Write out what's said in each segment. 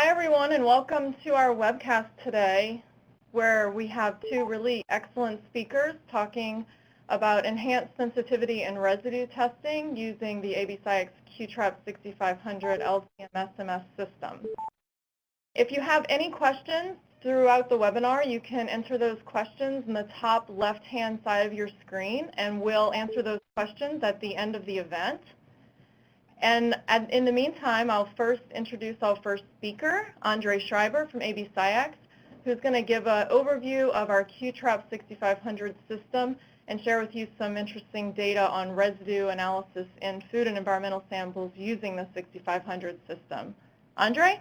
Hi everyone, and welcome to our webcast today, where we have two really excellent speakers talking about enhanced sensitivity and residue testing using the SCIEX QTRAP 6500 LCMS system. If you have any questions throughout the webinar, you can enter those questions in the top left-hand side of your screen, and we'll answer those questions at the end of the event. And in the meantime, I'll first introduce our first speaker, Andre Schreiber from SCIEX, who's going to give an overview of our QTRAP 6500 system and share with you some interesting data on residue analysis in food and environmental samples using the 6500 system. Andre?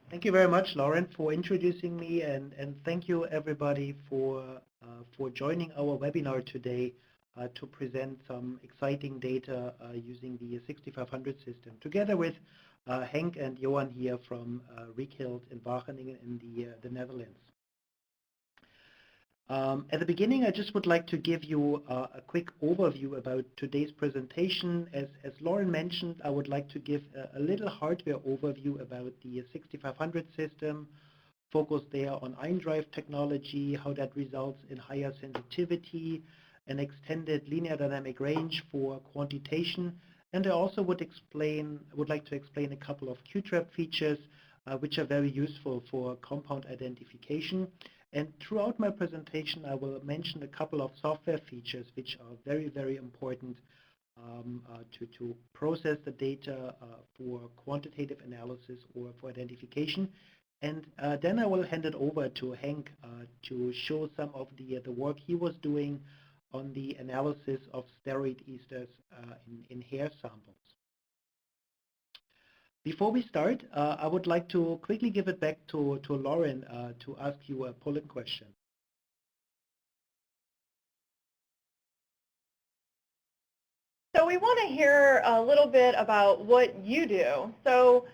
Thank you very much, Lauren, for introducing me, and thank you everybody for joining our webinar today to present some exciting data using the 6500 system, together with Henk and Johan here from Rikilt in Wageningen in the Netherlands. At the beginning, I just would like to give you a quick overview about today's presentation. As Lauren mentioned, I would like to give a little hardware overview about the 6500 system, focus there on ion drive technology, how that results in higher sensitivity, an extended linear dynamic range for quantitation, and I also would like to explain a couple of QTRAP features which are very useful for compound identification. And throughout my presentation, I will mention a couple of software features which are very, very important to process the data for quantitative analysis or for identification. And then I will hand it over to Henk to show some of the work he was doing on the analysis of steroid esters in hair samples. Before we start, I would like to quickly give it back to Lauren to ask you a polling question. So we want to hear a little bit about what you do. So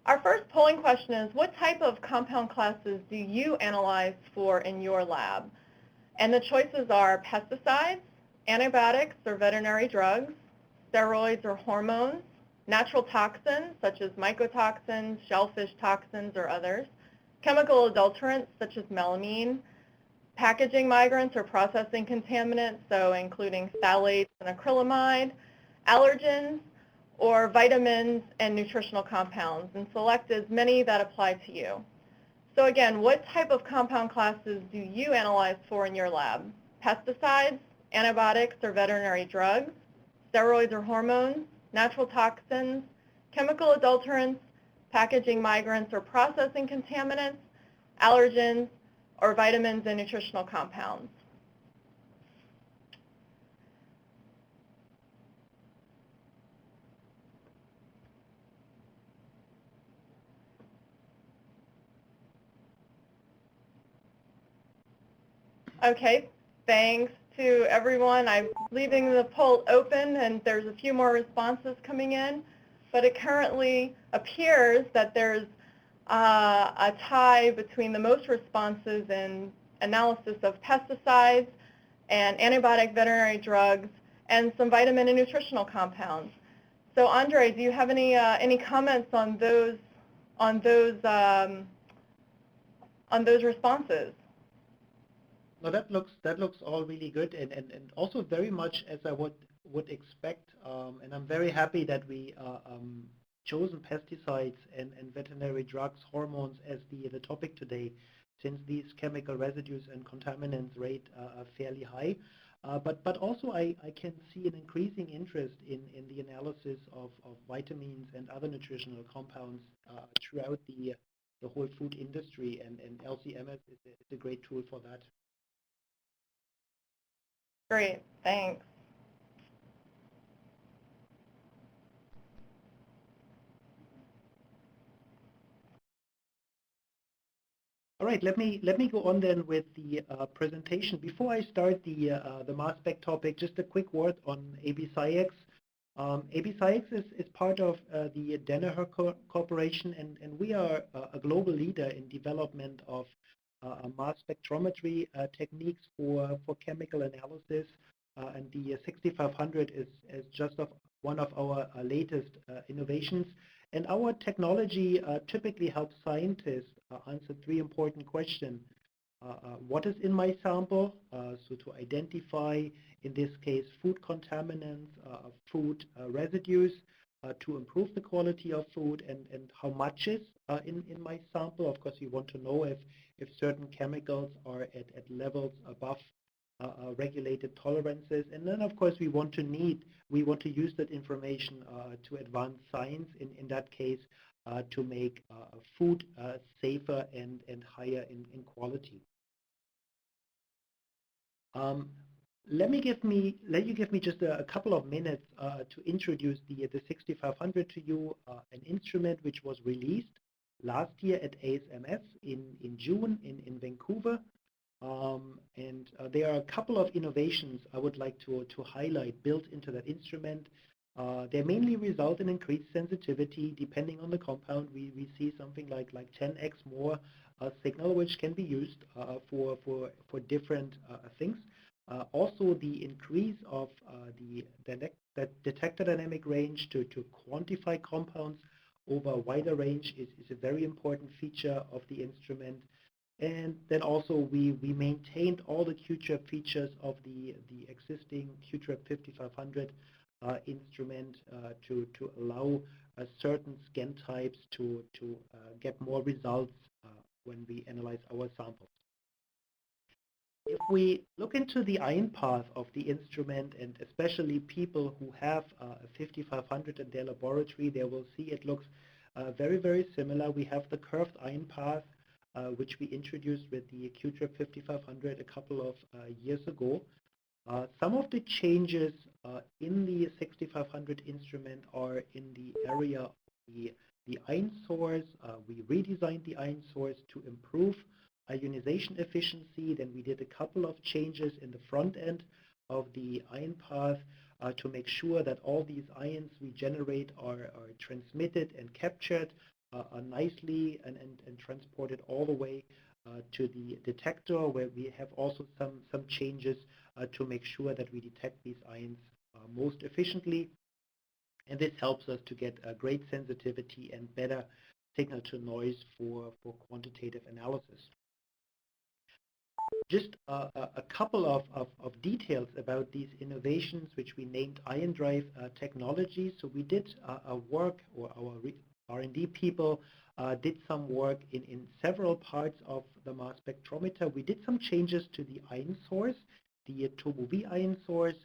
our first polling question is, what type of compound classes do you analyze for in your lab? And the choices are pesticides, antibiotics or veterinary drugs, steroids or hormones, natural toxins such as mycotoxins, shellfish toxins or others, chemical adulterants such as melamine, packaging migrants or processing contaminants, so including phthalates and acrylamide, allergens, or vitamins and nutritional compounds, and select as many that apply to you. So again, what type of compound classes do you analyze for in your lab? Pesticides, antibiotics or veterinary drugs, steroids or hormones, natural toxins, chemical adulterants, packaging migrants or processing contaminants, allergens, or vitamins and nutritional compounds. Okay, thanks to everyone. I'm leaving the poll open, and there's a few more responses coming in, but it currently appears that there's a tie between the most responses in analysis of pesticides and antibiotic veterinary drugs and some vitamin and nutritional compounds. So Andre, do you have any comments on those responses? No, that looks all really good, and also very much as I would expect. And I'm very happy that we chosen pesticides and veterinary drugs, hormones as the topic today, since these chemical residues and contaminants rate are fairly high. But also I can see an increasing interest in the analysis of vitamins and other nutritional compounds throughout the whole food industry, and LCMS is a great tool for that. Great, thanks. All right, let me go on then with the presentation. Before I start the mass spec topic, just a quick word on SCIEX. SCIEX is part of the Danaher Corporation, and we are a global leader in development of mass spectrometry techniques for chemical analysis, and the 6500 is just one of our latest innovations. And our technology typically helps scientists answer three important questions. What is in my sample? So to identify, in this case, food contaminants, food residues, to improve the quality of food, and how much is in my sample. Of course, we want to know if certain chemicals are at levels above regulated tolerances. And then, of course, we want to use that information to advance science, in that case, to make food safer and higher in quality. Let you give me just a couple of minutes to introduce the 6500 to you, an instrument which was released last year at ASMS in June in Vancouver. And there are a couple of innovations I would like to highlight built into that instrument. They mainly result in increased sensitivity. Depending on the compound, we see something like 10x more signal, which can be used for different things. Also, the increase of the detector dynamic range to quantify compounds over a wider range is a very important feature of the instrument. And then also we maintained all the QTRAP features of the existing QTRAP 5500 instrument to allow certain scan types to get more results when we analyze our samples. If we look into the ion path of the instrument, and especially people who have a 5500 in their laboratory, they will see it looks very, very similar. We have the curved ion path, which we introduced with the QTRAP 5500 a couple of years ago. Some of the changes in the 6500 instrument are in the area of the ion source. We redesigned the ion source to improve ionization efficiency. Then we did a couple of changes in the front end of the ion path to make sure that all these ions we generate are transmitted and captured nicely and transported all the way to the detector, where we have also some changes to make sure that we detect these ions most efficiently. And this helps us to get a great sensitivity and better signal to noise for quantitative analysis. Just a couple of details about these innovations, which we named ion drive technology. So we did work, or our R&D people did some work in several parts of the mass spectrometer. We did some changes to the ion source, the Turbo V ion source.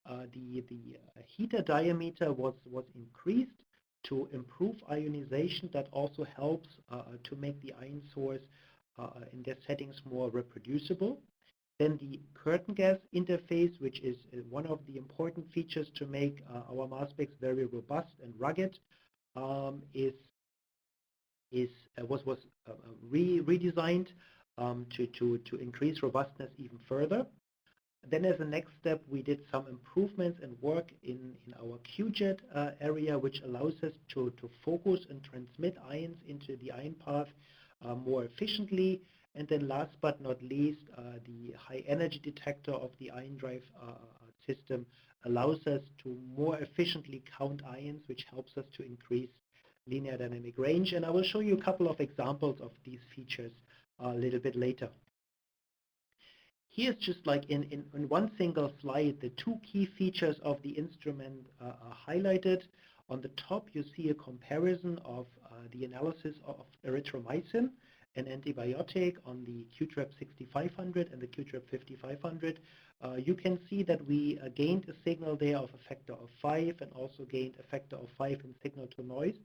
The heater diameter was increased to improve ionization. That also helps to make the ion source in their settings more reproducible. Then the curtain gas interface, which is one of the important features to make our mass specs very robust and rugged, was redesigned to increase robustness even further. Then as a next step, we did some improvements and work in our QJet area, which allows us to focus and transmit ions into the ion path more efficiently. And then last but not least, the high energy detector of the ion drive system allows us to more efficiently count ions, which helps us to increase linear dynamic range. And I will show you a couple of examples of these features a little bit later. Here's just like in one single slide, the two key features of the instrument are highlighted. On the top, you see a comparison of the analysis of erythromycin, an antibiotic, on the QTRAP 6500 and the QTRAP 5500. You can see that we gained a signal there of a factor of 5 and also gained a factor of 5 in signal to noise.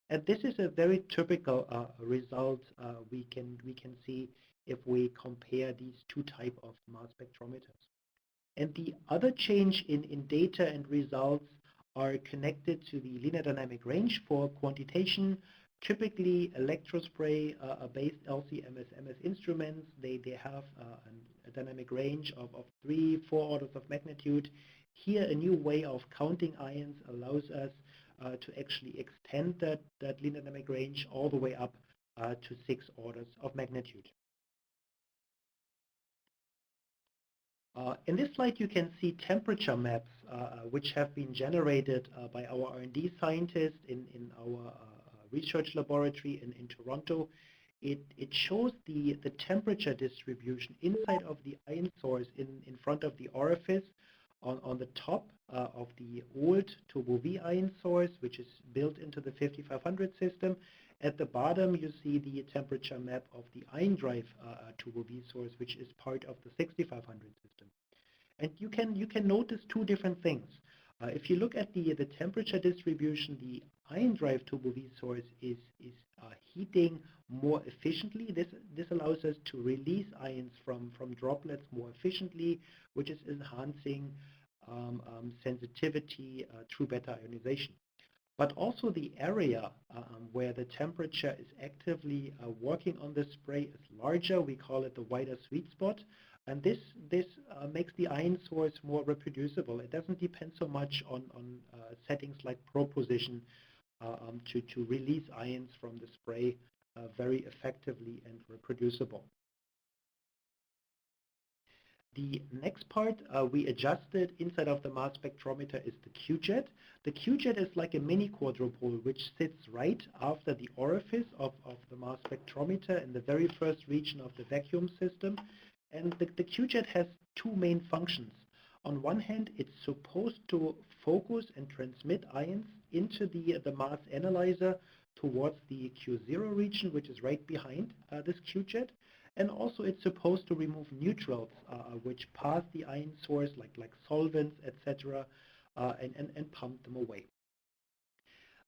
And this is a very typical result we can see if we compare these two types of mass spectrometers. And the other change in data and results are connected to the linear dynamic range for quantitation. Typically, electrospray-based LC-MS instruments, they have a dynamic range of 3-4 orders of magnitude. Here, a new way of counting ions allows us to actually extend that linear dynamic range all the way up to 6 orders of magnitude. In this slide, you can see temperature maps, which have been generated by our R&D scientists in our research laboratory in Toronto. It shows the temperature distribution inside of the ion source in front of the orifice on the top of the old Turbo V ion source, which is built into the 5500 system. At the bottom, you see the temperature map of the ion drive Turbo V source, which is part of the 6500 system. And you can notice two different things. If you look at the temperature distribution, the ion drive Turbo V source is heating more efficiently. This allows us to release ions from droplets more efficiently, which is enhancing sensitivity through beta ionization. But also the area where the temperature is actively working on the spray is larger. We call it the wider sweet spot. And this makes the ion source more reproducible. It doesn't depend so much on settings like probe position to release ions from the spray very effectively and reproducible. The next part we adjusted inside of the mass spectrometer is the QJet. The QJet is like a mini quadrupole which sits right after the orifice of the mass spectrometer in the very first region of the vacuum system. And the QJet has two main functions. On one hand, it's supposed to focus and transmit ions into the mass analyzer towards the Q0 region, which is right behind this QJet. And also it's supposed to remove neutrals, which pass the ion source, like solvents, etc., and pump them away.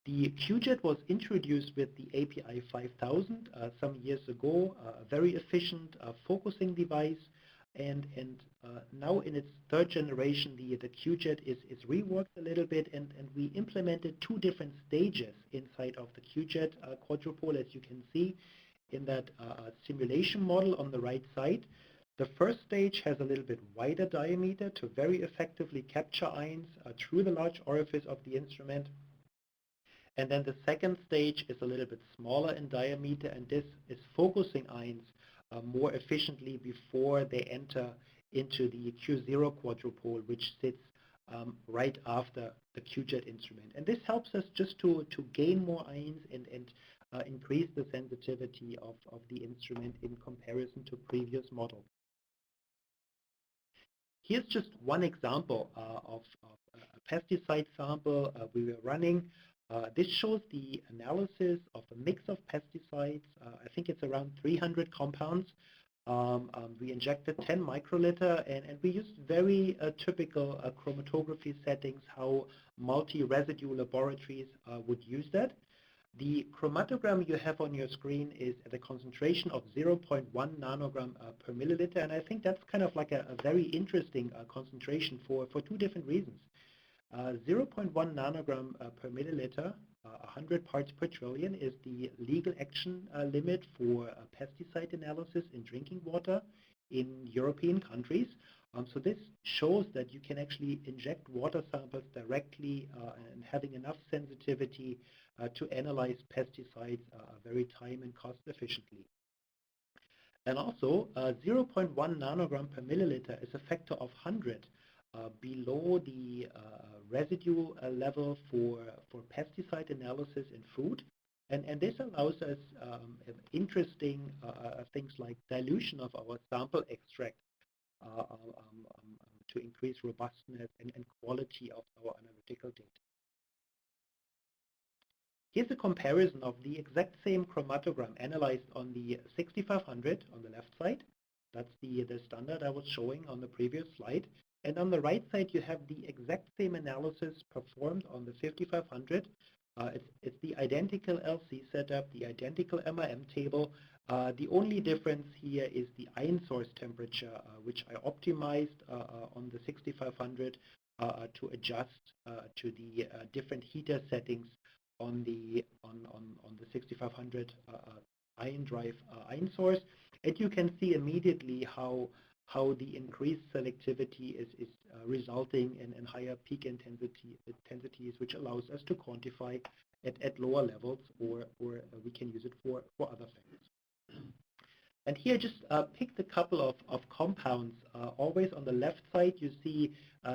The QJet was introduced with the API 5000 some years ago, a very efficient focusing device, and now in its third generation, the QJet is reworked a little bit, and we implemented two different stages inside of the QJet quadrupole, as you can see in that simulation model on the right side. The first stage has a little bit wider diameter to very effectively capture ions through the large orifice of the instrument. And then the second stage is a little bit smaller in diameter, and this is focusing ions more efficiently before they enter into the Q0 quadrupole, which sits right after the QJet instrument. And this helps us just to gain more ions and increase the sensitivity of the instrument in comparison to previous models. Here's just one example of a pesticide sample we were running. This shows the analysis of a mix of pesticides. I think it's around 300 compounds. We injected 10 microliter, and we used very typical chromatography settings, how multi-residue laboratories would use that. The chromatogram you have on your screen is at a concentration of 0.1 nanogram per milliliter, and I think that's kind of like a very interesting concentration for two different reasons. 0.1 nanogram per milliliter, 100 parts per trillion, is the legal action limit for pesticide analysis in drinking water in European countries. So this shows that you can actually inject water samples directly and having enough sensitivity to analyze pesticides very time and cost efficiently. And also 0.1 nanogram per milliliter is a factor of 100 below the residue level for pesticide analysis in food. And this allows us interesting things like dilution of our sample extract to increase robustness and quality of our analytical data. Here's a comparison of the exact same chromatogram analyzed on the 6500 on the left side. That's the standard I was showing on the previous slide. And on the right side, you have the exact same analysis performed on the 5500. It's the identical LC setup, the identical MIM table. The only difference here is the ion source temperature, which I optimized on the 6500 to adjust to the different heater settings on the 6500 ion drive ion source. And you can see immediately how the increased selectivity is resulting in higher peak intensities, which allows us to quantify at lower levels, or we can use it for other things. And here just picked a couple of compounds. Always on the left side you see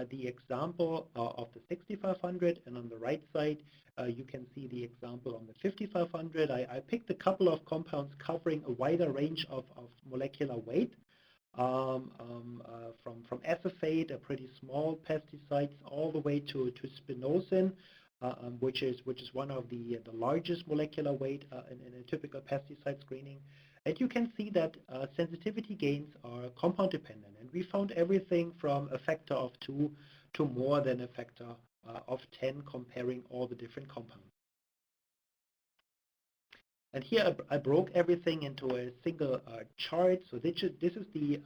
the example of the 6500, and on the right side you can see the example on the 5500. I picked a couple of compounds covering a wider range of molecular weight, from acephate, a pretty small pesticides, all the way to spinosyn, which is one of the largest molecular weight in a typical pesticide screening. And you can see that sensitivity gains are compound dependent, and we found everything from a factor of 2 to more than a factor of 10 comparing all the different compounds. And here I broke everything into a single chart. So this is the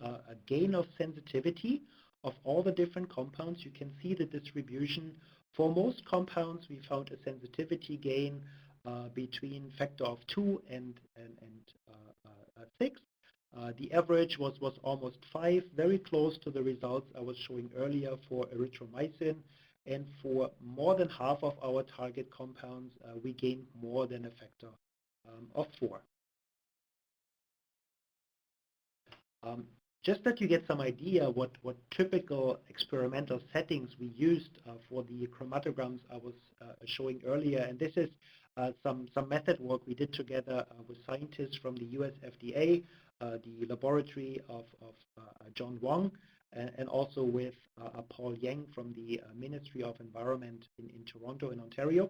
gain of sensitivity of all the different compounds. You can see the distribution. For most compounds, we found a sensitivity gain between factor of 2 and 6. The average was almost 5, very close to the results I was showing earlier for erythromycin. And for more than half of our target compounds, we gained more than a factor of 4. Just that you get some idea what typical experimental settings we used for the chromatograms I was showing earlier. And this is some method work we did together with scientists from the US FDA, the laboratory of John Wong, and also with Paul Yang from the Ministry of Environment in Toronto in Ontario.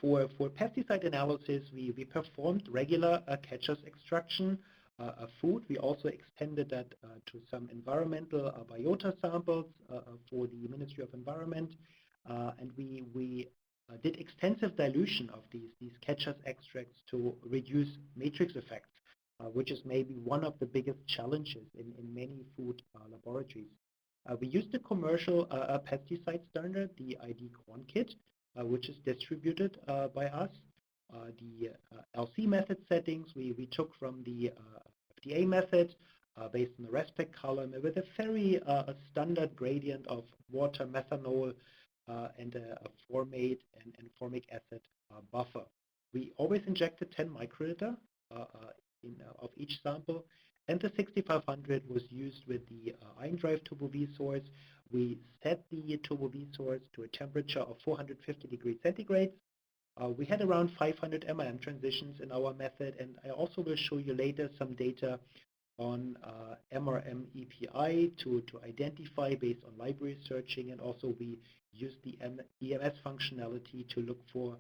For pesticide analysis, we performed regular catcher's extraction food. We also extended that to some environmental biota samples for the Ministry of Environment, and we did extensive dilution of these catcher's extracts to reduce matrix effects, which is maybe one of the biggest challenges in many food laboratories. We used the commercial pesticide standard, the ID Quant kit, which is distributed by us. The LC method settings we took from the FDA method based on the respect column with a very standard gradient of water, methanol, and a formate and formic acid buffer. We always injected 10 microliter of each sample, and the 6500 was used with the ion drive turbo V source. We set the turbo V source to a temperature of 450 degrees centigrade. We had around 500 MIM transitions in our method, and I also will show you later some data on MRM EPI to identify based on library searching, and also we used the EMS functionality to look for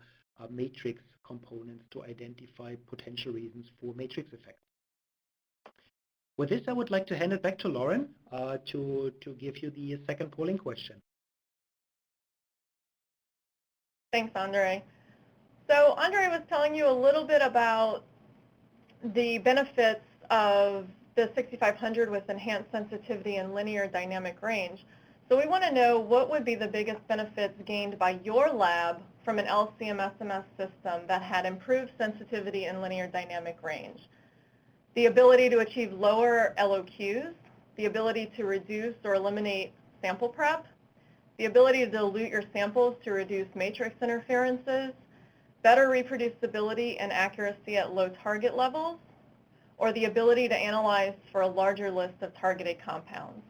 matrix components to identify potential reasons for matrix effects. With this, I would like to hand it back to Lauren to give you the second polling question. Thanks, Andre. So Andre was telling you a little bit about the benefits of the 6500 with enhanced sensitivity and linear dynamic range. So we want to know what would be the biggest benefits gained by your lab from an LC-MS system that had improved sensitivity and linear dynamic range. The ability to achieve lower LOQs, the ability to reduce or eliminate sample prep, the ability to dilute your samples to reduce matrix interferences, better reproducibility and accuracy at low target levels, or the ability to analyze for a larger list of targeted compounds.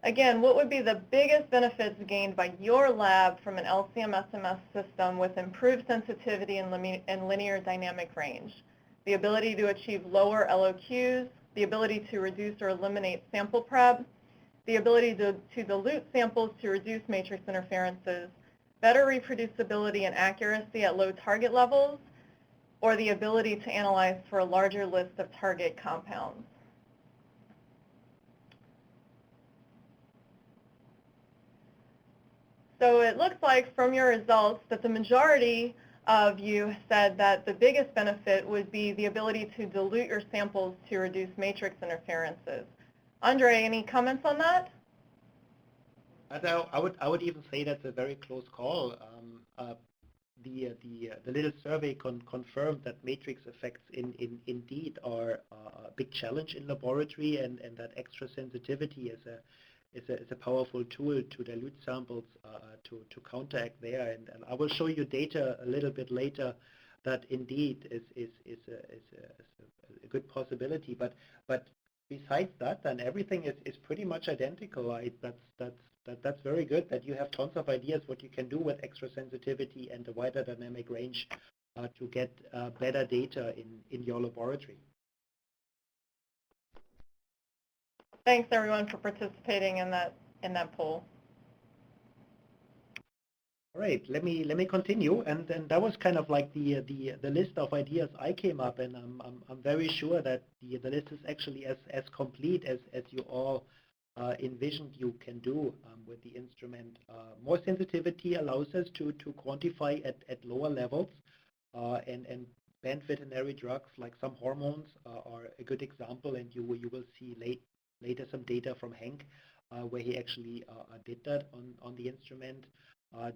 Again, what would be the biggest benefits gained by your lab from an LC-MS system with improved sensitivity and linear dynamic range? The ability to achieve lower LOQs, the ability to reduce or eliminate sample prep, the ability to dilute samples to reduce matrix interferences, better reproducibility and accuracy at low target levels, or the ability to analyze for a larger list of target compounds. So it looks like from your results that the majority of you said that the biggest benefit would be the ability to dilute your samples to reduce matrix interferences. Andre, any comments on that? I would even say that's a very close call. The little survey confirmed that matrix effects indeed are a big challenge in laboratory, and that extra sensitivity is a powerful tool to dilute samples to counteract there. And I will show you data a little bit later that indeed is a good possibility. But besides that, then everything is pretty much identical. Right? That's very good that you have tons of ideas what you can do with extra sensitivity and a wider dynamic range to get better data in your laboratory. Thanks everyone for participating in that poll. All right, let me continue, and then that was kind of like the list of ideas I came up, and I'm very sure that the list is actually as complete as you all envisioned you can do with the instrument. More sensitivity allows us to quantify at lower levels, and banned veterinary drugs like some hormones are a good example, and you will see later some data from Henk where he actually did that on the instrument.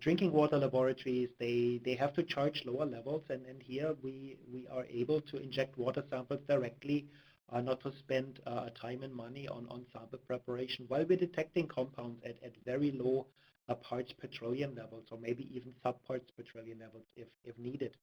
Drinking water laboratories, they have to charge lower levels, and here we are able to inject water samples directly, not to spend time and money on sample preparation while we're detecting compounds at very low parts per trillion levels, or maybe even subparts per trillion levels if needed.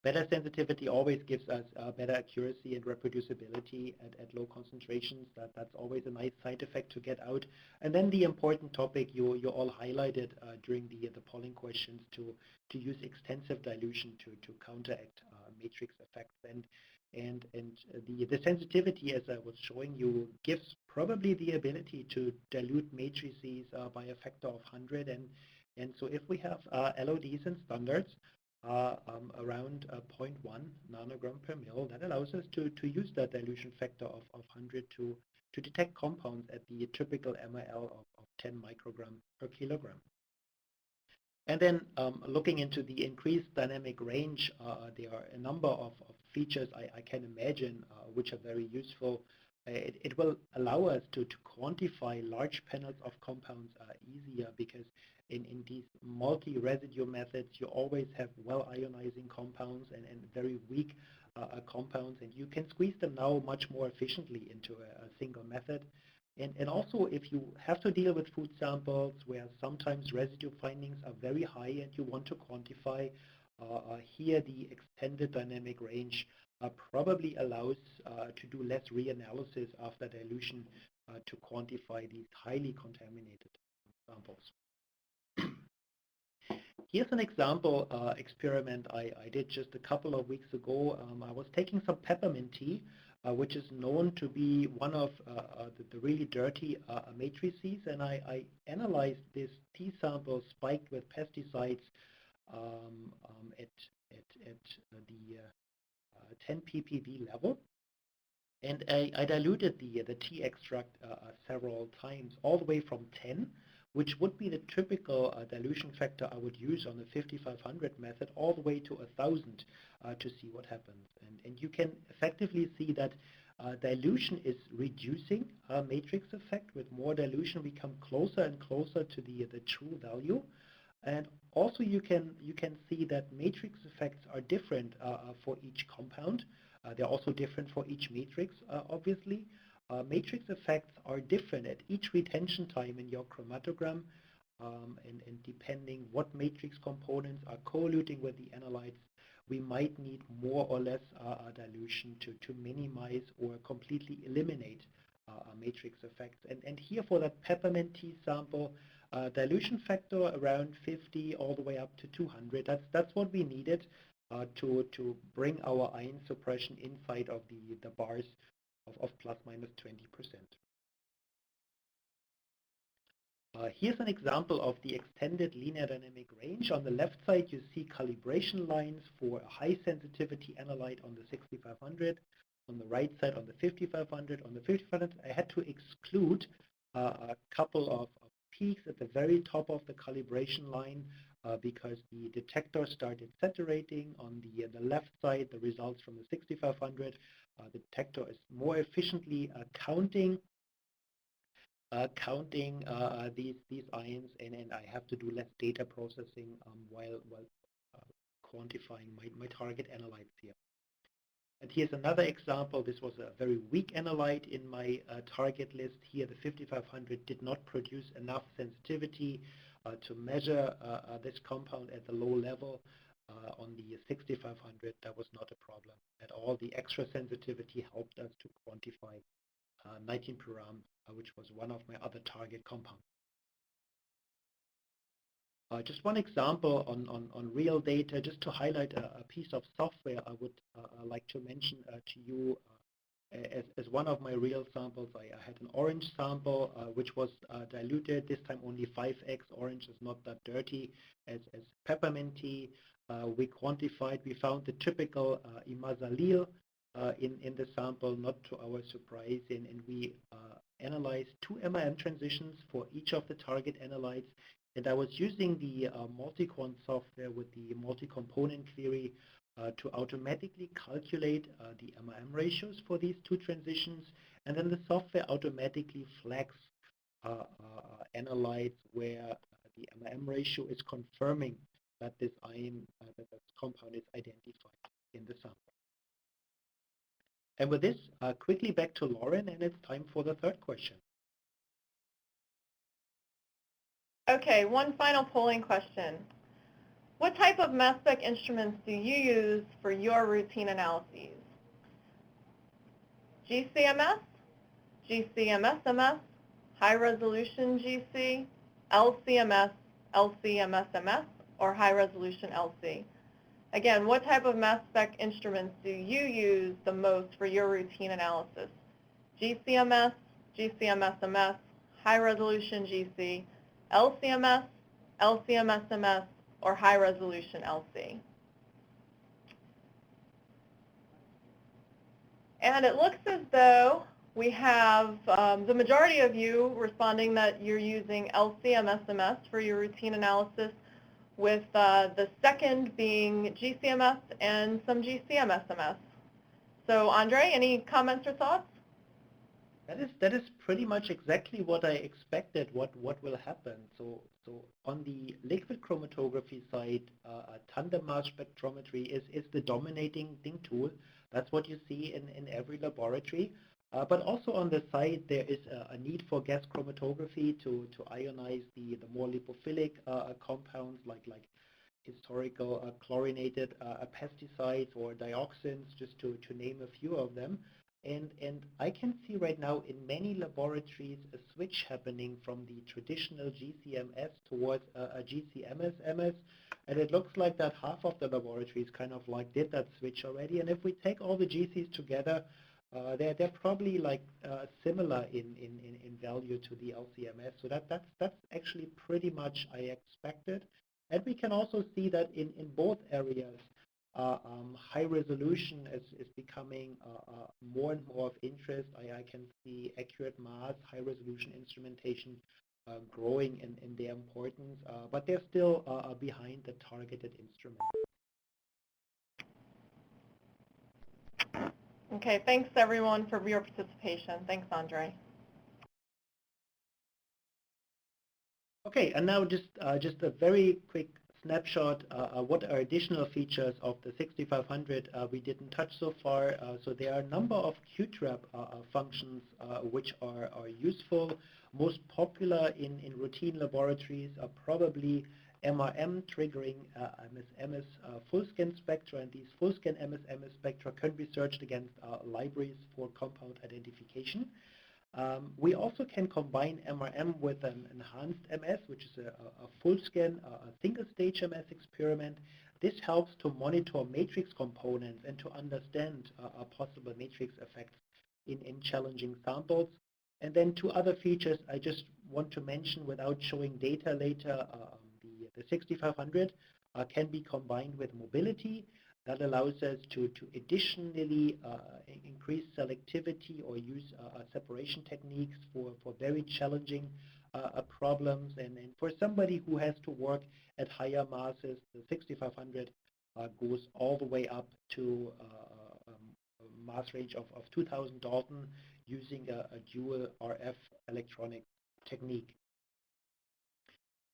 Better sensitivity always gives us better accuracy and reproducibility at low concentrations. That's always a nice side effect to get out. And then the important topic you all highlighted during the polling questions to use extensive dilution to counteract matrix effects. And the sensitivity, as I was showing you, gives probably the ability to dilute matrices by a factor of 100. And so if we have LODs and standards, around 0.1 nanogram per mil, that allows us to use that dilution factor of 100 to detect compounds at the typical MIL of 10 microgram per kilogram. And then looking into the increased dynamic range, there are a number of features I can imagine which are very useful. It will allow us to quantify large panels of compounds easier, because in these multi-residue methods, you always have well-ionizing compounds and very weak compounds, and you can squeeze them now much more efficiently into a single method. And also, if you have to deal with food samples where sometimes residue findings are very high and you want to quantify, here the extended dynamic range probably allows to do less reanalysis after dilution to quantify these highly contaminated samples. Here's an example experiment I did just a couple of weeks ago. I was taking some peppermint tea, which is known to be one of the really dirty matrices, and I analyzed this tea sample spiked with pesticides at the 10 ppb level. And I diluted the tea extract several times, all the way from 10, which would be the typical dilution factor I would use on the 5500 method, all the way to 1000 to see what happens. And you can effectively see that dilution is reducing matrix effect. With more dilution, we come closer and closer to the true value. And also you can see that matrix effects are different for each compound. They're also different for each matrix, obviously. Matrix effects are different at each retention time in your chromatogram, and depending what matrix components are co-eluting with the analytes, we might need more or less dilution to minimize or completely eliminate matrix effects. And here for that peppermint tea sample, dilution factor around 50 all the way up to 200. That's what we needed to bring our ion suppression inside of the bars of plus minus 20%. Here's an example of the extended linear dynamic range. On the left side, you see calibration lines for a high sensitivity analyte on the 6500. On the right side, on the 5500. On the 5500, I had to exclude a couple of peaks at the very top of the calibration line because the detector started saturating. On the left side, the results from the 6500, the detector is more efficiently counting these ions, and I have to do less data processing while quantifying my target analytes here. And here's another example. This was a very weak analyte in my target list. Here, the 5500 did not produce enough sensitivity to measure this compound at the low level. on the 6500, that was not a problem at all. The extra sensitivity helped us to quantify 19 per gram, which was one of my other target compounds. Just one example on real data, just to highlight a piece of software I would like to mention to you. As one of my real samples, I had an orange sample which was diluted, this time only 5x. Orange is not that dirty as peppermint tea. We quantified, we found the typical imazalil in the sample, not to our surprise, and we analyzed 2 MIM transitions for each of the target analytes. And I was using the multi-quant software with the multi-component query to automatically calculate the MIM ratios for these 2 transitions, and then the software automatically flags analytes where the MIM ratio is confirming that this compound is identified in the sample. And with this, quickly back to Lauren, and it's time for the third question. Okay, one final polling question. What type of mass spec instruments do you use for your routine analyses? GCMS, GCMSMS, high resolution GC, LCMS, LCMSMS, or high resolution LC? Again, what type of mass spec instruments do you use the most for your routine analysis? GCMS, GCMSMS, high resolution GC, LCMS, LCMSMS, or high resolution LC. And it looks as though we have the majority of you responding that you're using LCMSMS for your routine analysis, with the second being GCMS and some GCMSMS. So Andre, any comments or thoughts? That is pretty much exactly what I expected. What will happen? So on the liquid chromatography side, tandem mass spectrometry is the dominating tool. That's what you see in every laboratory. But also on the side, there is a need for gas chromatography to ionize the more lipophilic compounds like historical chlorinated pesticides or dioxins, just to name a few of them. And I can see right now in many laboratories a switch happening from the traditional GCMS towards a GCMS, and it looks like that half of the laboratories kind of like did that switch already. And if we take all the GCs together, they're probably like similar in value to the LCMS. So that's actually pretty much I expected. And we can also see that in both areas, high resolution is becoming more and more of interest. I can see accurate mass, high resolution instrumentation growing in their importance, but they're still behind the targeted instrument. Okay, thanks everyone for your participation. Thanks, Andre. Okay, and now just a very quick snapshot. What are additional features of the 6500 we didn't touch so far? So there are a number of QTRAP functions which are useful. Most popular in routine laboratories are probably MRM triggering MS full scan spectra, and these full scan MS spectra can be searched against libraries for compound identification. We also can combine MRM with an enhanced MS, which is a full scan, a single stage MS experiment. This helps to monitor matrix components and to understand possible matrix effects in challenging samples. And then 2 other features I just want to mention without showing data later. The 6500 can be combined with mobility. That allows us to additionally increase selectivity or use separation techniques for very challenging problems. And for somebody who has to work at higher masses, the 6500 goes all the way up to a mass range of 2000 Dalton using a dual RF electronic technique.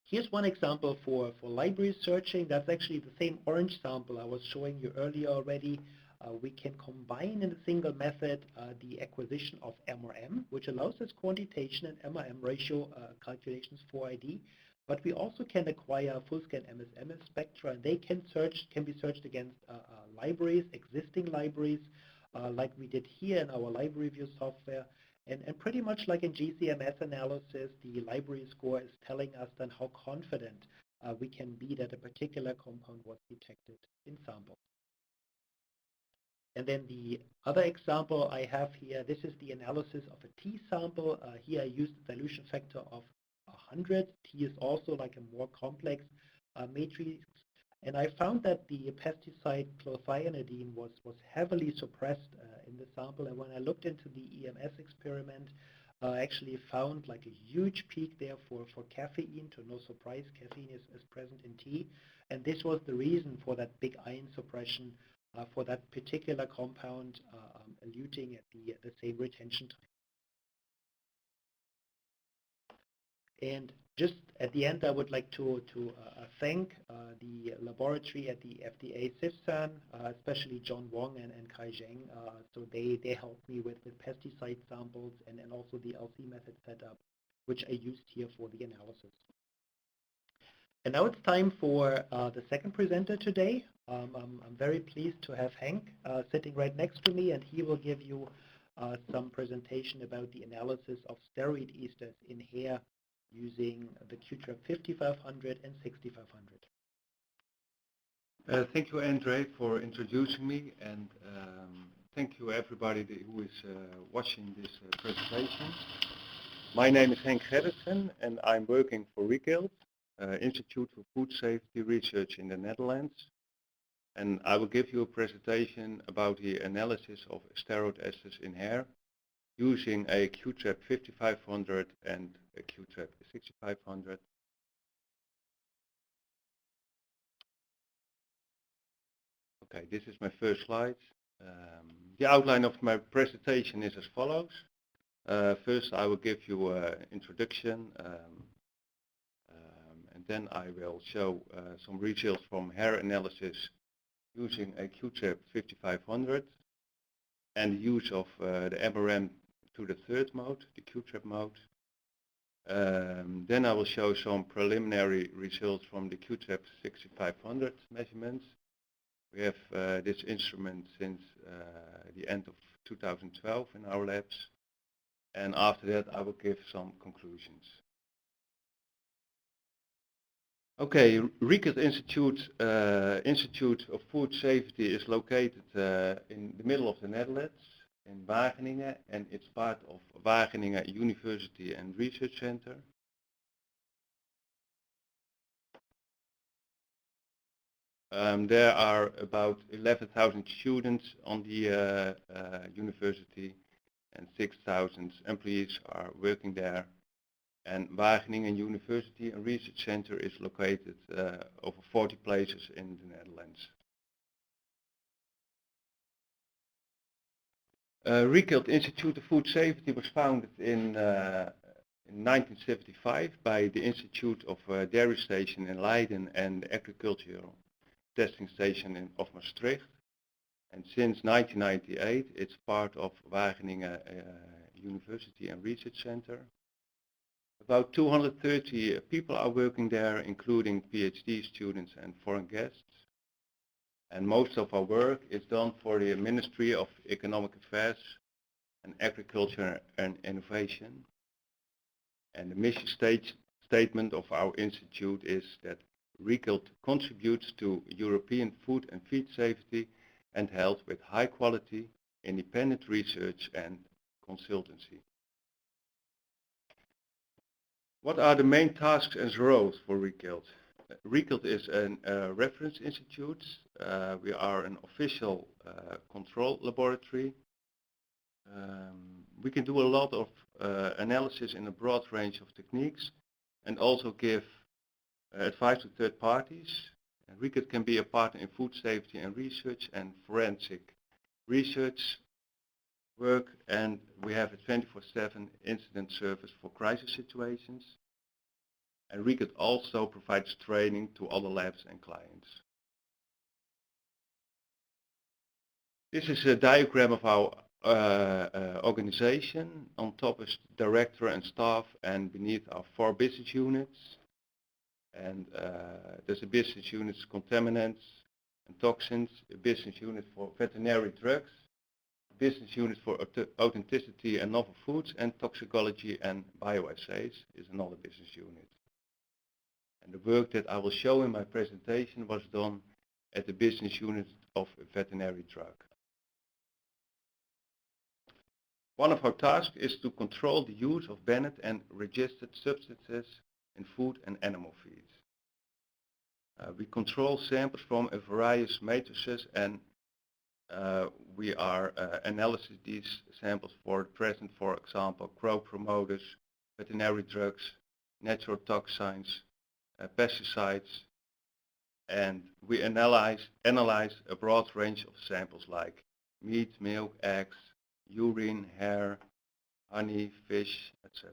Here's one example for library searching. That's actually the same orange sample I was showing you earlier already. We can combine in a single method the acquisition of MRM, which allows us quantitation and MRM ratio calculations for ID. but we also can acquire full-scan MS spectra, and they can be searched against libraries, existing libraries, like we did here in our library view software. And pretty much like in GCMS analysis, the library score is telling us then how confident we can be that a particular compound was detected in samples. And then the other example I have here, this is the analysis of a T sample. Here I used a dilution factor of 100. T is also like a more complex matrix. And I found that the pesticide clothianidine was heavily suppressed in the sample. And when I looked into the EMS experiment, I actually found like a huge peak there for caffeine. To no surprise, caffeine is present in tea. And this was the reason for that big ion suppression for that particular compound eluting at the same retention time. And just at the end, I would like to thank the laboratory at the FDA CIFSAN, especially John Wong and Kai Zheng. So they helped me with pesticide samples and also the LC method setup, which I used here for the analysis. And now it's time for the second presenter today. I'm very pleased to have Henk sitting right next to me, and he will give you some presentation about the analysis of steroid esters in hair using the QTRAP 5500 and 6500. Thank you, Andre, for introducing me, and thank you everybody who is watching this presentation. My name is Henk Gerritsen, and I'm working for Rikilt, Institute for Food Safety Research in the Netherlands. And I will give you a presentation about the analysis of steroid esters in hair using a QTRAP 5500 and a QTRAP 6500. Okay, this is my first slide. The outline of my presentation is as follows. First, I will give you an introduction, and then I will show some results from hair analysis using a QTRAP 5500 and the use of the MRM to the third mode, the QTRAP mode. Then I will show some preliminary results from the QTRAP 6500 measurements. We have this instrument since the end of 2012 in our labs, and after that I will give some conclusions. Okay, Rikilt Institute of Food Safety is located in the middle of the Netherlands, in Wageningen, and it's part of Wageningen University and Research Center. There are about 11,000 students on the university, and 6,000 employees are working there. And Wageningen University and Research Center is located over 40 places in the Netherlands. Rikilt Institute of Food Safety was founded in 1975 by the Institute of Dairy Station in Leiden and the Agricultural Testing Station of Maastricht. And since 1998 it's part of Wageningen University and Research Center. About 230 people are working there, including PhD students and foreign guests. And most of our work is done for the Ministry of Economic Affairs and Agriculture and Innovation. And the mission statement of our institute is that Rikilt contributes to European food and feed safety and health with high quality, independent research and consultancy. What are the main tasks and roles for Rikilt? Rikilt is a reference institute. We are an official control laboratory. We can do a lot of analysis in a broad range of techniques and also give advice to third parties. Rikilt can be a partner in food safety and research and forensic research work, and we have a 24/7 incident service for crisis situations. And Rikilt also provides training to other labs and clients. This is a diagram of our organization. On top is director and staff, and beneath are 4 business units. And there's a business unit contaminants and toxins, a business unit for veterinary drugs, a business unit for authenticity and novel foods, and toxicology and bioassays is another business unit. And the work that I will show in my presentation was done at the business unit of a veterinary drug. One of our tasks is to control the use of banned and registered substances in food and animal feed. We control samples from a variety of matrices, and we are analyzing these samples for present, for example, growth promoters, veterinary drugs, natural toxins, pesticides, and we analyze a broad range of samples like meat, milk, eggs, urine, hair, honey, fish, etc.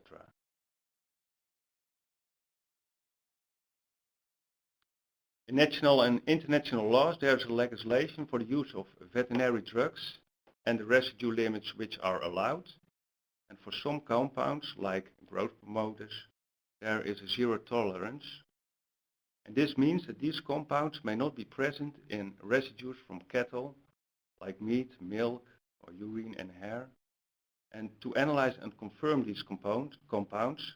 In national and international laws, there is a legislation for the use of veterinary drugs and the residue limits which are allowed. And for some compounds, like growth promoters, there is a zero tolerance. And this means that these compounds may not be present in residues from cattle, like meat, milk, or urine and hair. And to analyze and confirm these compounds,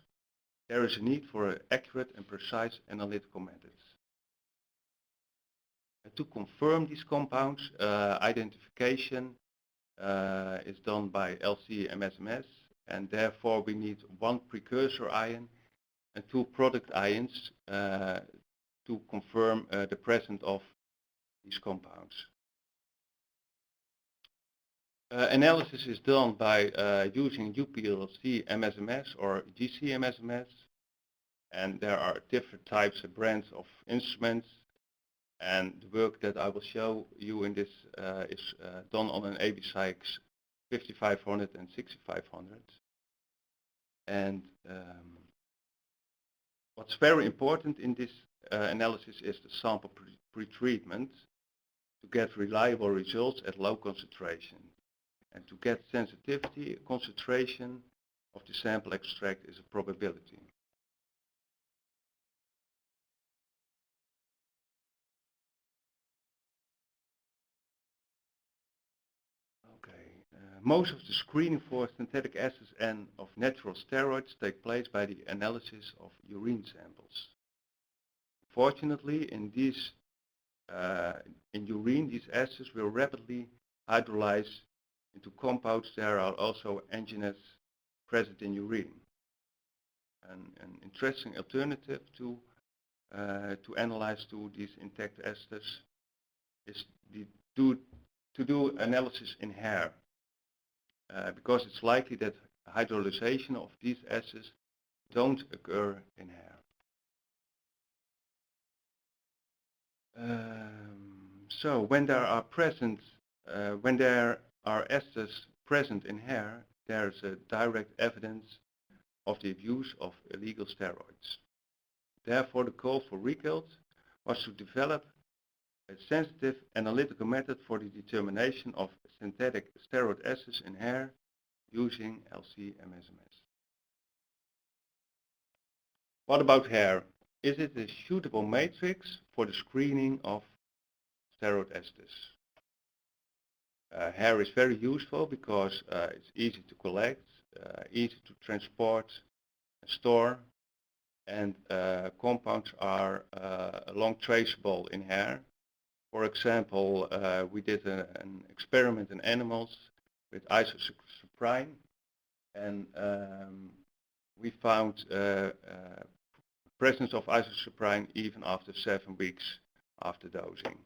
there is a need for accurate and precise analytical methods. And to confirm these compounds, identification is done by LC-MS, and therefore we need one precursor ion and two product ions to confirm the presence of these compounds. Analysis is done by using UPLC-MS or GC-MS, and there are different types of brands of instruments, and the work that I will show you in this is done on an SCIEX 5500 and 6500. And what's very important in this analysis is the sample pretreatment to get reliable results at low concentration. And to get sensitivity, concentration of the sample extract is a probability. Most of the screening for synthetic acids and of natural steroids take place by the analysis of urine samples. Fortunately, in urine, these acids will rapidly hydrolyze into compounds that are also enzymes present in urine. An interesting alternative to analyze these intact esters is to do analysis in hair, because it's likely that hydrolyzation of these acids don't occur in hair. So when there are esters present in hair, there is a direct evidence of the abuse of illegal steroids. Therefore, the call for Rikilt was to develop a sensitive analytical method for the determination of synthetic steroid acids in hair using LC-MS. What about hair? Is it a suitable matrix for the screening of steroid esters? Hair is very useful because it's easy to collect, easy to transport and store, and compounds are long traceable in hair. For example, we did an experiment in animals with isocyprine, and we found presence of isocyprine even after 7 weeks after dosing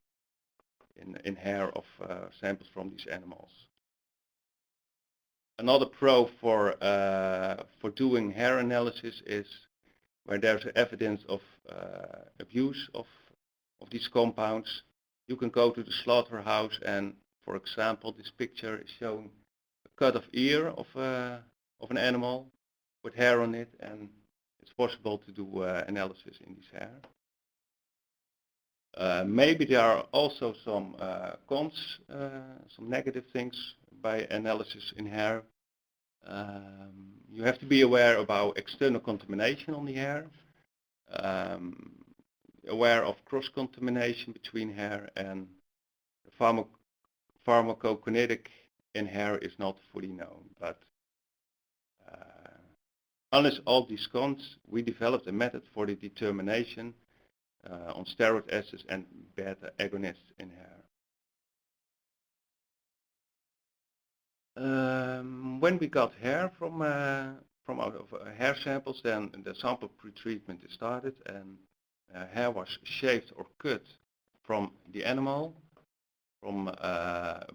in hair of samples from these animals. Another pro for doing hair analysis is where there's evidence of abuse of these compounds. You can go to the slaughterhouse, and for example, this picture is showing a cut of ear of an animal with hair on it, and it's possible to do analysis in this hair. Maybe there are also some cons, some negative things by analysis in hair. You have to be aware about external contamination on the hair. aware of cross-contamination between hair, and the pharmacokinetic in hair is not fully known. But unless all these cons, we developed a method for the determination on steroid acids and beta agonists in hair. When we got hair from out of hair samples, then the sample pretreatment is started, and hair was shaved or cut from the animal, from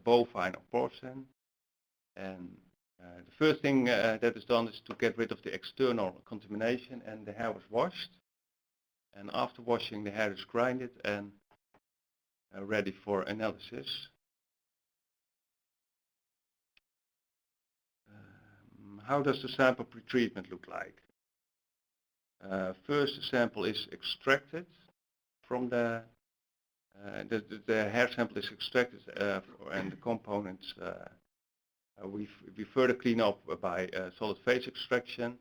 bovine or porcine. And the first thing that is done is to get rid of the external contamination, and the hair was washed. And after washing, the hair is grinded and ready for analysis. How does the sample pretreatment look like? First, the sample is extracted from the hair sample is extracted and the components we further clean up by solid phase extraction.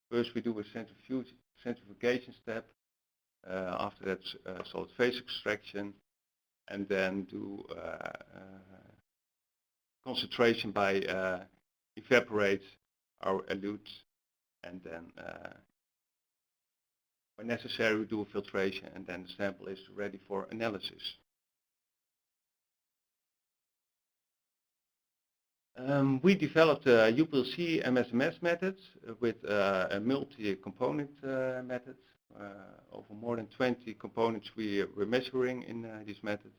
First, we do a centrifugation step. After that, solid phase extraction, and then do concentration by evaporate our elute, and then when necessary we do a filtration, and then the sample is ready for analysis. We developed a UPLC MSMS method with a multi-component method. Over more than 20 components we were measuring in this method.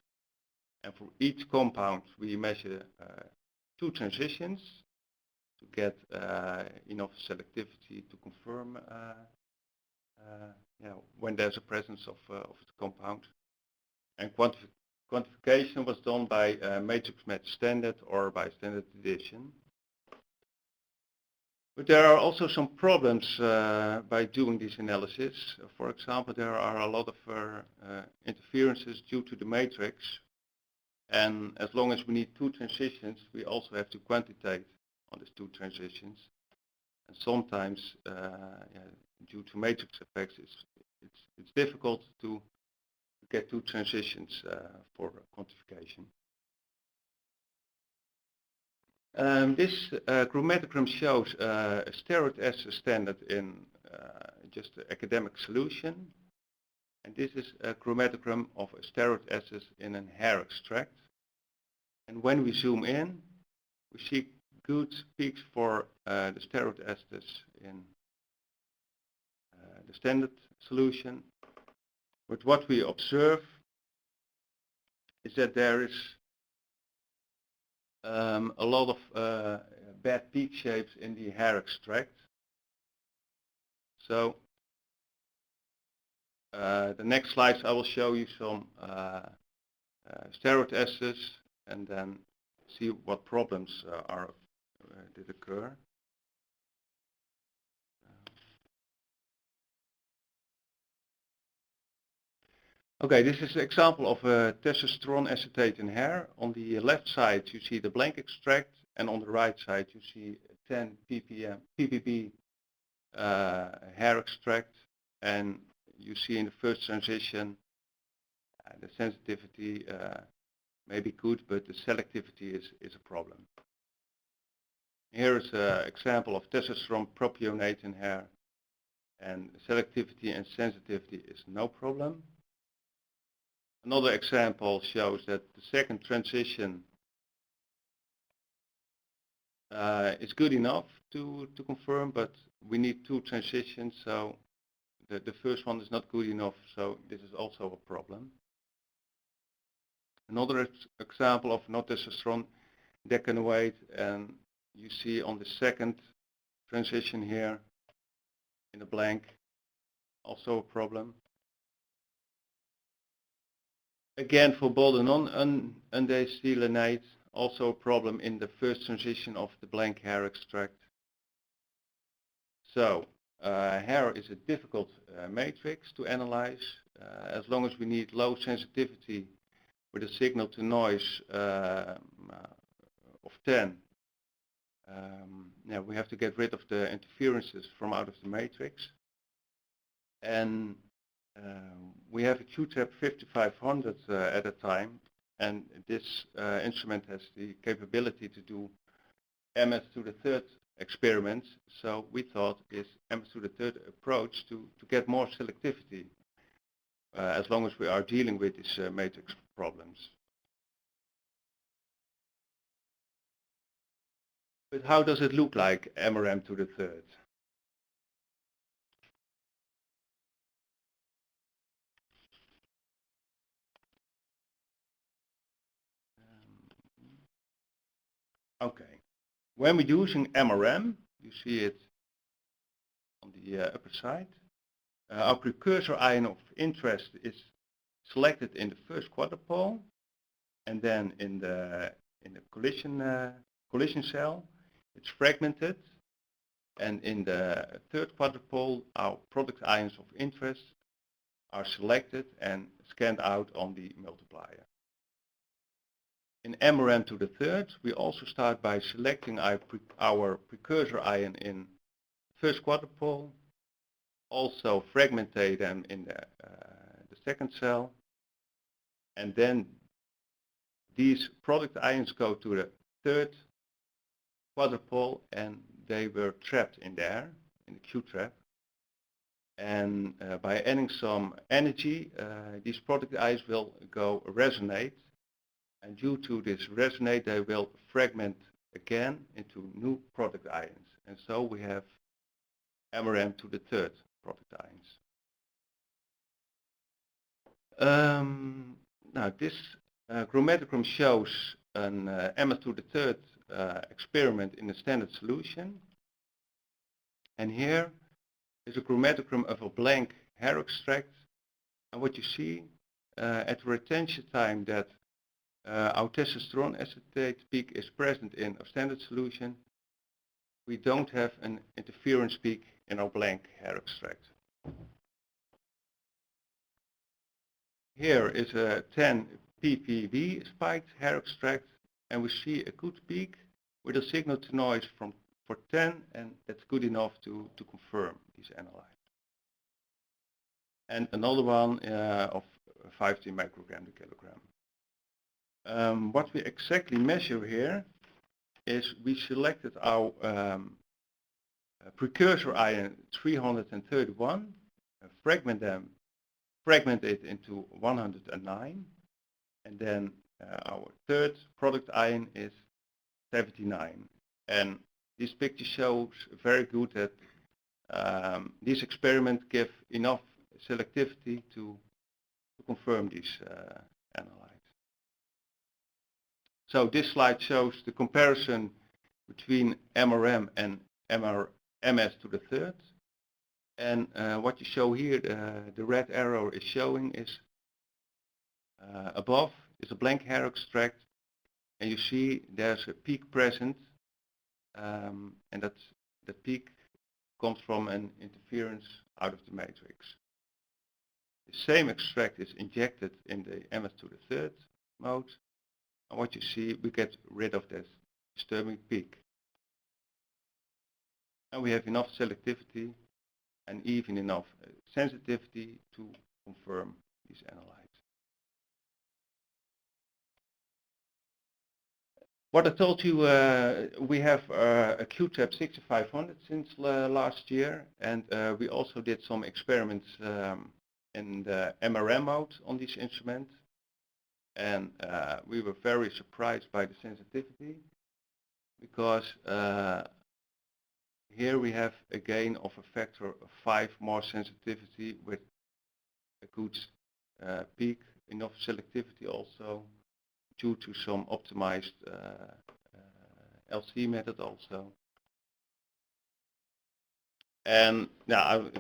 And for each compound we measure 2 transitions to get enough selectivity to confirm when there's a presence of the compound. And quantification was done by matrix match standard or by standard deviation. But there are also some problems by doing this analysis. For example, there are a lot of interferences due to the matrix. And as long as we need 2 transitions, we also have to quantitate on these 2 transitions. And sometimes, due to matrix effects, it's difficult to get 2 transitions for quantification. This chromatogram shows a steroid acid standard in just an academic solution. And this is a chromatogram of a steroid acid in an hair extract. And when we zoom in, we see good peaks for the steroid esters in the standard solution. But what we observe is that there is a lot of bad peak shapes in the hair extract. So the next slides I will show you some steroid esters and then see what problems did occur. Okay, this is an example of a testosterone acetate in hair. On the left side you see the blank extract, and on the right side you see 10 ppb hair extract, and you see in the first transition the sensitivity may be good, but the selectivity is a problem. Here is an example of testosterone propionate in hair, and selectivity and sensitivity is no problem. Another example shows that the second transition is good enough to confirm, but we need 2 transitions, so the first one is not good enough, so this is also a problem. Another example of not testosterone decanoate, and you see on the second transition here in the blank also a problem. Again, for bold and non-undestylenate, also a problem in the first transition of the blank hair extract. So hair is a difficult matrix to analyze. As long as we need low sensitivity with a signal to noise of 10, we have to get rid of the interferences from out of the matrix. And We have a QTRAP 5500 at a time, and this instrument has the capability to do MS to the third experiments. So we thought this MS to the third approach to get more selectivity as long as we are dealing with these matrix problems. But how does it look like, MRM to the third? Okay, when we're using MRM, you see it on the upper side. Our precursor ion of interest is selected in the first quadrupole, and then in the collision cell, it's fragmented, and in the third quadrupole, our product ions of interest are selected and scanned out on the multiplier. In MRM to the third, we also start by selecting our precursor ion in first quadrupole, also fragmentate them in the second cell, and then these product ions go to the third quadrupole, and they were trapped in there, in the QTRAP. And by adding some energy, these product ions will go resonate. And due to this resonate, they will fragment again into new product ions. And so we have MRM to the third product ions. Now this chromatogram shows an MS to the third experiment in a standard solution. And here is a chromatogram of a blank hair extract. And what you see at retention time that our testosterone acetate peak is present in our standard solution, we don't have an interference peak in our blank hair extract. Here is a 10 ppb spiked hair extract, and we see a good peak with a signal to noise for 10, and that's good enough to confirm these analytes. And another one of 50 microgram per kilogram. What we exactly measure here is we selected our precursor ion 331, fragment it into 109, and then our third product ion is 79. And this picture shows very good that these experiments give enough selectivity to confirm these analytes. So this slide shows the comparison between MRM and MS to the third. And what you show here, the red arrow is showing is above is a blank hair extract, and you see there's a peak present, and the peak comes from an interference out of the matrix. The same extract is injected in the MS to the third mode, and what you see, we get rid of this disturbing peak. And we have enough selectivity and even enough sensitivity to confirm these analytes. What I told you, we have a QTRAP 6500 since last year, and we also did some experiments in the MRM mode on this instrument, and we were very surprised by the sensitivity, because here we have a gain of a factor of 5 more sensitivity with a good peak, enough selectivity also, due to some optimized LC method also. And now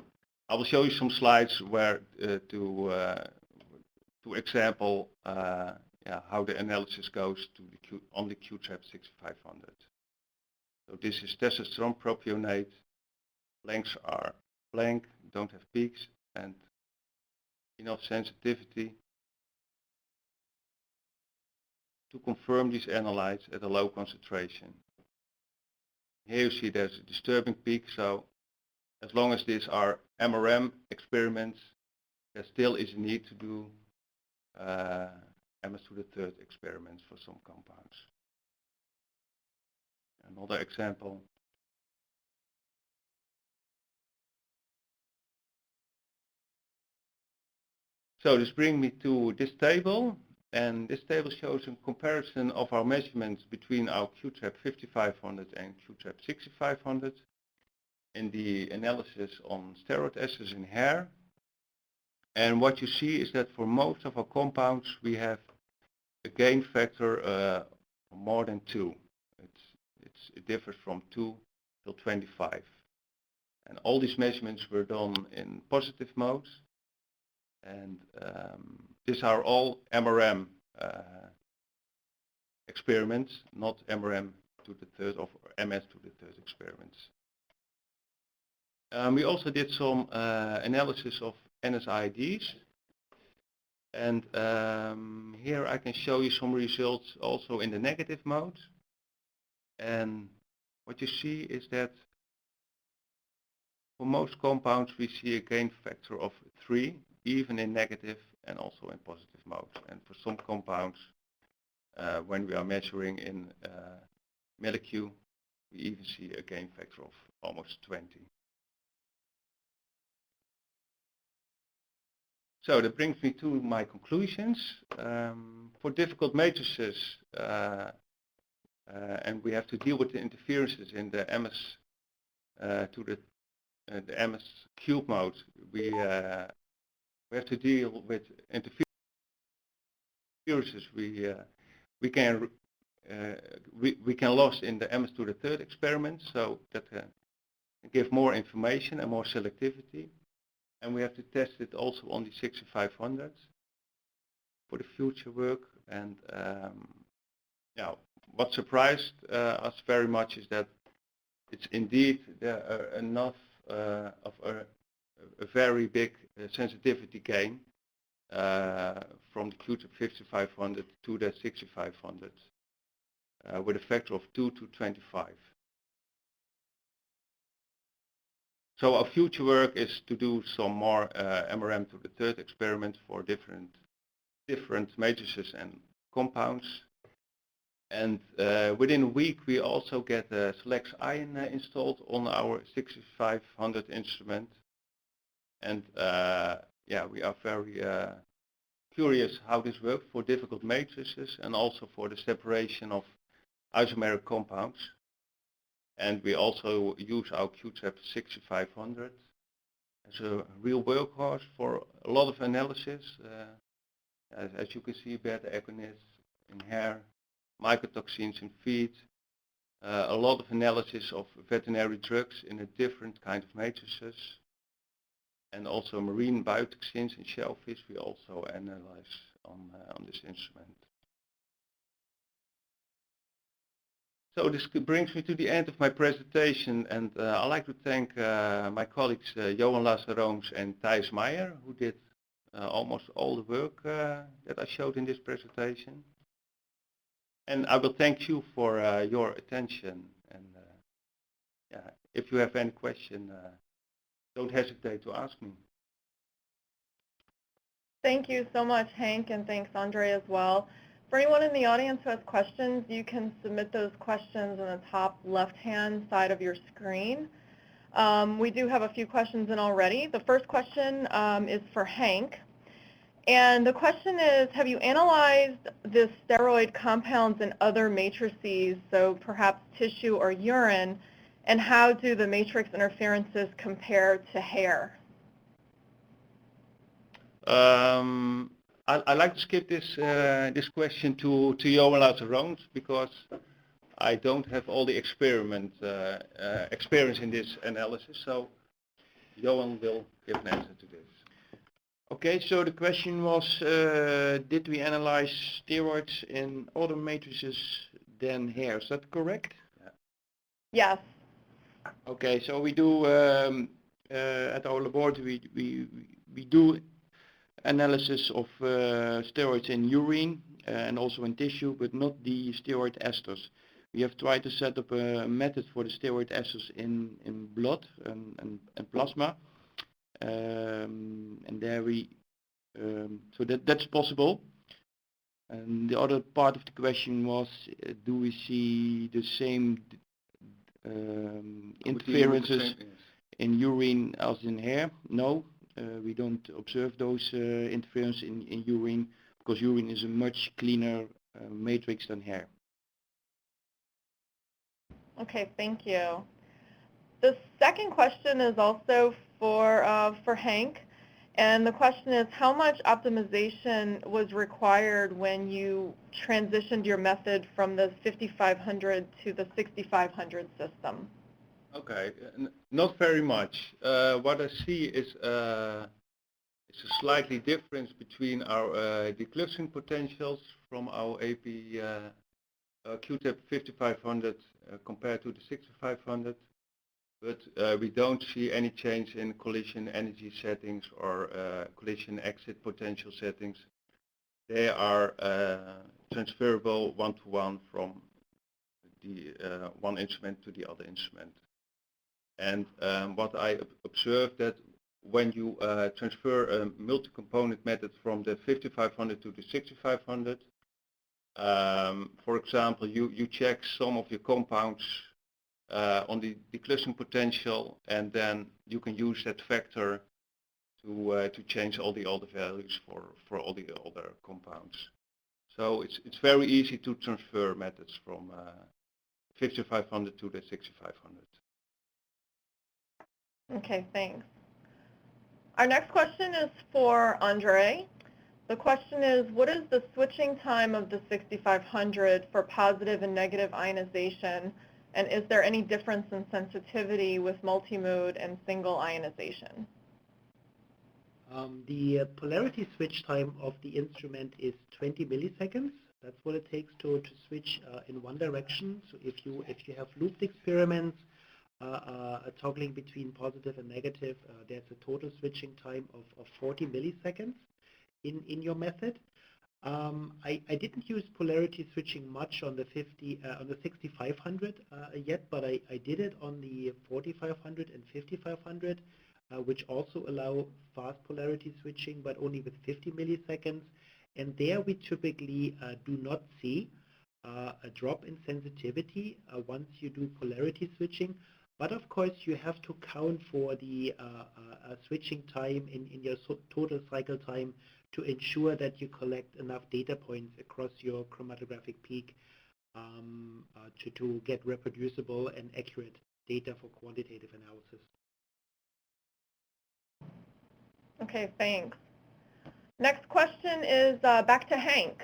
I will show you some slides where to example how the analysis goes on the QTRAP 6500. So this is testosterone propionate. Blanks are blank, don't have peaks, and enough sensitivity to confirm these analytes at a low concentration. Here you see there's a disturbing peak, so as long as these are MRM experiments, there still is a need to do MS to the third experiments for some compounds. Another example. So this brings me to this table, and this table shows a comparison of our measurements between our QTRAP 5500 and QTRAP 6500 in the analysis on steroid esters in hair. And what you see is that for most of our compounds we have a gain factor of more than 2. It differs from 2 till 25. And all these measurements were done in positive modes. And these are all MRM experiments, not MRM to the third or MS to the third experiments. We also did some analysis of NSAIDs. And here I can show you some results also in the negative mode. And what you see is that for most compounds we see a gain factor of 3, even in negative and also in positive mode. And for some compounds, when we are measuring in molecule, we even see a gain factor of almost 20. So that brings me to my conclusions. For difficult matrices, and we have to deal with the interferences in the MS to the MS cube mode. We have to deal with interferences we can lose in the MS to the third experiment, so that give more information and more selectivity. And we have to test it also on the 6500 for the future work. And yeah, what surprised us very much is that it's indeed there are enough of a very big sensitivity gain from the QTRAP 5500 to the 6500 with a factor of 2 to 25. So our future work is to do some more MRM to the third experiment for different matrices and compounds. And within a week we also get a SCIEX ion installed on our 6500 instrument. And yeah, we are very curious how this works for difficult matrices and also for the separation of isomeric compounds. And we also use our QTRAP 6500 as a real workhorse for a lot of analysis. As you can see, beta agonists in hair, mycotoxins in feed, a lot of analysis of veterinary drugs in a different kind of matrices, and also marine biotoxins in shellfish we also analyze on this instrument. So this brings me to the end of my presentation, and I'd like to thank my colleagues Johan Lasaroms and Thijs Meijer, who did almost all the work that I showed in this presentation. And I will thank you for your attention. And yeah, if you have any question, don't hesitate to ask me. Thank you so much, Henk, and thanks, Andre, as well. For anyone in the audience who has questions, you can submit those questions on the top left-hand side of your screen. We do have a few questions in already. The first question is for Henk. And the question is, have you analyzed the steroid compounds in other matrices, so perhaps tissue or urine, and how do the matrix interferences compare to hair? I'd like to skip this question to Johan Lasaroms, because I don't have all the experience in this analysis. So Johan will give an answer to this. Okay, so the question was, did we analyze steroids in other matrices than hair? Is that correct? Yes. Okay, so we do at our laboratory we do analysis of steroids in urine and also in tissue, but not the steroid esters. We have tried to set up a method for the steroid esters in blood and plasma, and there we So that's possible. And the other part of the question was, do we see the same interferences in urine as in hair? No, we don't observe those interference in urine, because urine is a much cleaner matrix than hair. Okay, thank you. The second question is also for Henk, and the question is, how much optimization was required when you transitioned your method from the 5500 to the 6500 system? Okay, not very much. What I see is a slightly difference between our decluttering potentials from our AP QTRAP 5500 compared to the 6500, but we don't see any change in collision energy settings or collision exit potential settings. They are transferable one-to-one from the one instrument to the other instrument. And what I observed that when you transfer a multi-component method from the 5500 to the 6500, for example, you check some of your compounds on the decluttering potential, and then you can use that factor to change all the other values for all the other compounds. So it's very easy to transfer methods from 5500 to the 6500. Okay, thanks. Our next question is for Andre. The question is, what is the switching time of the 6500 for positive and negative ionization, and is there any difference in sensitivity with multimode and single ionization? The polarity switch time of the instrument is 20 milliseconds. That's what it takes to switch in one direction. So if you have looped experiments toggling between positive and negative, there's a total switching time of 40 milliseconds in your method. I didn't use polarity switching much on the 6500 yet, but I did it on the 4500 and 5500, which also allow fast polarity switching, but only with 50 milliseconds. And there we typically do not see a drop in sensitivity once you do polarity switching. But of course, you have to count for the switching time in your total cycle time to ensure that you collect enough data points across your chromatographic peak to get reproducible and accurate data for quantitative analysis. Okay, thanks. Next question is back to Henk.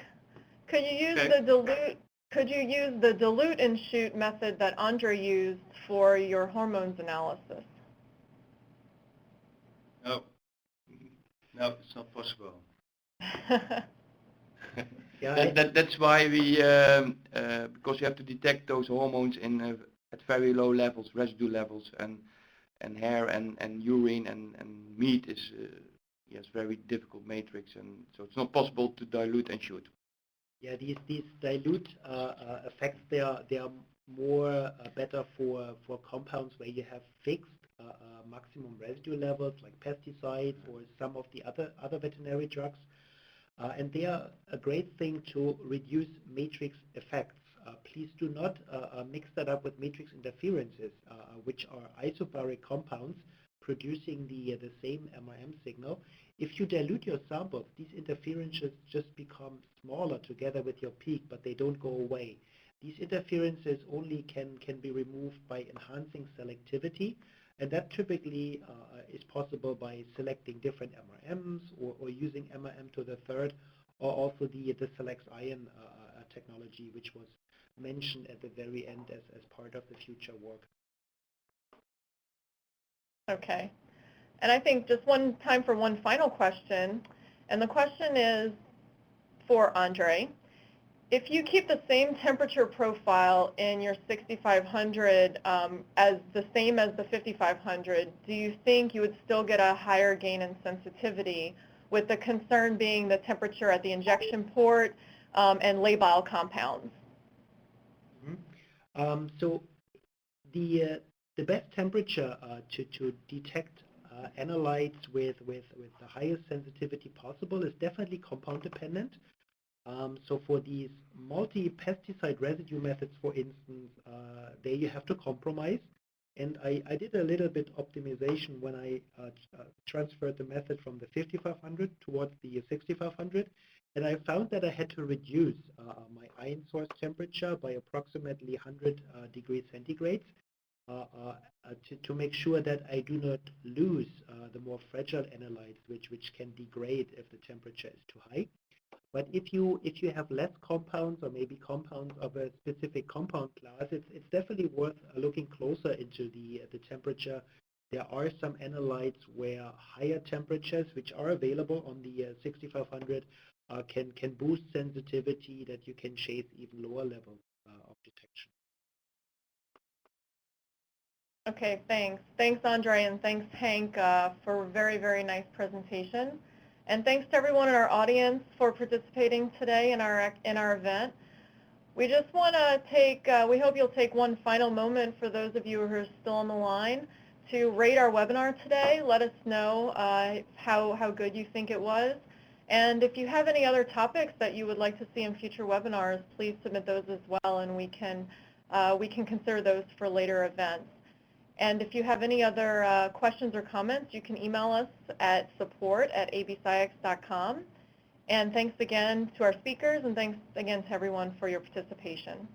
Could you use the dilute? Could you use the dilute and shoot method that Andre used for your hormones analysis? No, it's not possible. That's why we, because you have to detect those hormones at very low levels, residue levels, and hair and urine and meat is yes, very difficult matrix, and so it's not possible to dilute and shoot. Yeah, these dilute effects, they are more better for compounds where you have fixed maximum residue levels, like pesticides or some of the other veterinary drugs, and they are a great thing to reduce matrix effects. Please do not mix that up with matrix interferences, which are isobaric compounds producing the same MRM signal. If you dilute your samples, these interferences just become smaller together with your peak, but they don't go away. These interferences only can be removed by enhancing selectivity, and that typically is possible by selecting different MRMs or using MRM to the third, or also the SCIEX ion technology, which was mentioned at the very end as part of the future work. Okay. And I think just time for one final question. And the question is for Andre. If you keep the same temperature profile in your 6500 as the same as the 5500, do you think you would still get a higher gain in sensitivity, with the concern being the temperature at the injection port and labile compounds? So the best temperature to detect analytes with the highest sensitivity possible is definitely compound dependent. So for these multi-pesticide residue methods, for instance, there you have to compromise. And I did a little bit optimization when I transferred the method from the 5500 towards the 6500. And I found that I had to reduce my ion source temperature by approximately 100 degrees centigrade to make sure that I do not lose the more fragile analytes, which can degrade if the temperature is too high. But if you have less compounds or maybe compounds of a specific compound class, it's definitely worth looking closer into the temperature. There are some analytes where higher temperatures, which are available on the 6500, can boost sensitivity that you can chase even lower levels of detection. Okay, thanks. Thanks, Andre, and thanks, Henk, for a very, very nice presentation. And thanks to everyone in our audience for participating today in our event. We just want to take, we hope you'll take one final moment for those of you who are still on the line to rate our webinar today. Let us know how good you think it was. And if you have any other topics that you would like to see in future webinars, please submit those as well, and we can consider those for later events. And if you have any other questions or comments, you can email us at support@absciex.com. And thanks again to our speakers, and thanks again to everyone for your participation.